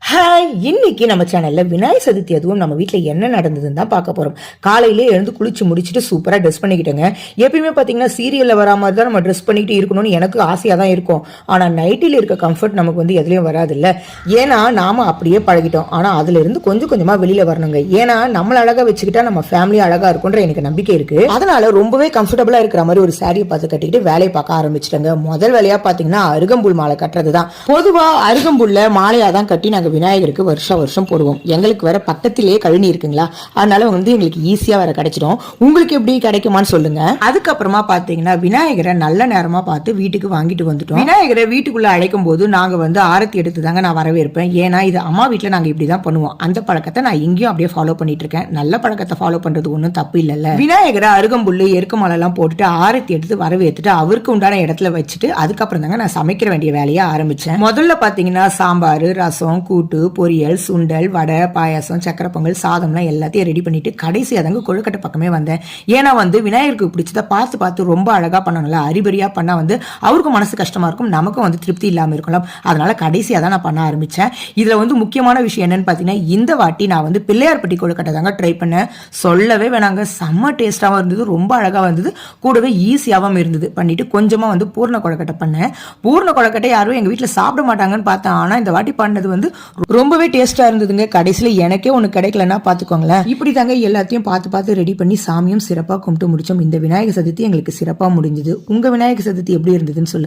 Hi, இன்னைக்கு நம்ம சேனல்ல விநாயகர் சதுர்த்தி அதுவும் நம்ம வீட்டில் என்ன நடந்ததுன்னு தான் பார்க்க போறோம். காலையிலே எழுந்து குளிச்சு முடிச்சுட்டு சூப்பராக ட்ரெஸ் பண்ணிக்கிட்டோங்க. எப்பயுமே பார்த்தீங்கன்னா சீரியலில் வரா மாதிரி தான் நம்ம ட்ரெஸ் பண்ணிக்கிட்டு இருக்கணும்னு எனக்கு ஆசையாக தான் இருக்கும். ஆனால் நைட்டில் இருக்க கம்ஃபர்ட் நமக்கு எதுலேயும் வராது இல்லை. ஏன்னா நாம அப்படியே பழகிட்டோம். ஆனால் அதுல இருந்து கொஞ்சம் கொஞ்சமாக வெளியில் வரணுங்க. ஏன்னா நம்மளை அழகாக வச்சுக்கிட்டா நம்ம ஃபேமிலி அழகாக இருக்குன்ற எனக்கு நம்பிக்கை இருக்கு. அதனால ரொம்பவே கம்ஃபர்டபுளாக இருக்கிற மாதிரி ஒரு சாரியை பார்த்து கட்டிக்கிட்டு வேலையை பார்க்க ஆரம்பிச்சிட்டங்க. முதல் வேலையாக பார்த்தீங்கன்னா அருகம்புல் மாலை கட்டுறது தான். பொதுவாக அருகம்புல்ல மாலையாக தான் கட்டி நாங்கள் விநாயகருக்கு வருஷம் போடுவோம். எங்களுக்கு வேற பக்கத்திலேயே கழனி இருக்குங்களா, அதனால எங்களுக்கு ஈஸியா வேற கிடைச்சிடும். உங்களுக்கு எப்படி கிடைக்குமான்னு சொல்லுங்க. அதுக்கப்புறமா பாத்தீங்கன்னா விநாயகரை நல்ல நேரமா பார்த்து வீட்டுக்கு வாங்கிட்டு வந்துட்டோம். விநாயகரை வீட்டுக்குள்ள அழைக்கும் போது நாங்க ஆரத்தி எடுத்து தாங்க நான் வரவேற்பேன். ஏன்னா இது அம்மா வீட்டுல நாங்க இப்படிதான் பண்ணுவோம். அந்த பழக்கத்தை நான் இங்கேயும் அப்படியே ஃபாலோ பண்ணிட்டு இருக்கேன். நல்ல பழக்கத்தை ஃபாலோ பண்றது ஒன்றும் தப்பு இல்லைல்ல. விநாயகரை அருகம்புல்லு எருக்கமலை எல்லாம் போட்டுட்டு ஆரத்தி எடுத்து வரவேற்றுட்டு அவருக்கு உண்டான இடத்துல வச்சுட்டு அதுக்கப்புறம் தாங்க நான் சமைக்கிற வேண்டிய வேலையை ஆரம்பிச்சேன். முதல்ல பாத்தீங்கன்னா சாம்பார், ரசம், கூட்டு, பொரியல், சுண்டல், வடை, பாயாசம், சக்கரை பொங்கல், சாதம்லாம் எல்லாத்தையும் ரெடி பண்ணிட்டு கடைசியாக தாங்க கொழுக்கட்டை பக்கமே வந்தேன். ஏன்னா விநாயகருக்கு பிடிச்சதை பார்த்து ரொம்ப அழகா பண்ணணும்ல. அரிபரியா பண்ணா அவருக்கும் மனசு கஷ்டமா இருக்கும், நமக்கும் திருப்தி இல்லாம இருக்கலாம். அதனால கடைசியாக தான் நான் பண்ண ஆரம்பிச்சேன். இதுல முக்கியமான விஷயம் என்னன்னு பாத்தீங்கன்னா இந்த வாட்டி நான் பிள்ளையார்பட்டி கொழுக்கட்டை தாங்க ட்ரை பண்ணேன். சொல்லவே வேணாங்க, செம்ம டேஸ்டாவும் இருந்தது, ரொம்ப அழகா வந்தது, கூடவே ஈஸியாகவும் இருந்தது. பண்ணிட்டு கொஞ்சமா பூர்ண கொழுக்கட்டை பண்ணேன். பூர்ண கொழுக்கட்டை யாரும் எங்க வீட்டுல சாப்பிட மாட்டாங்கன்னு பார்த்தேன். ஆனா இந்த வாட்டி பண்ணது ரொம்பவே டேஸ்டா இருந்ததுங்க. கடைசியில எனக்கே ஒண்ணு கிடைக்கலன்னா பாத்துக்கோங்களேன். இப்படி தாங்க எல்லாத்தையும் பார்த்து ரெடி பண்ணி சாமியும் சிறப்பா கும்பிட்டு முடிச்சோம். இந்த விநாயகர் சதுர்த்தி எங்களுக்கு சிறப்பா முடிஞ்சது. உங்க விநாயகர் சதுர்த்தி எப்படி இருந்ததுன்னு சொல்லுங்க.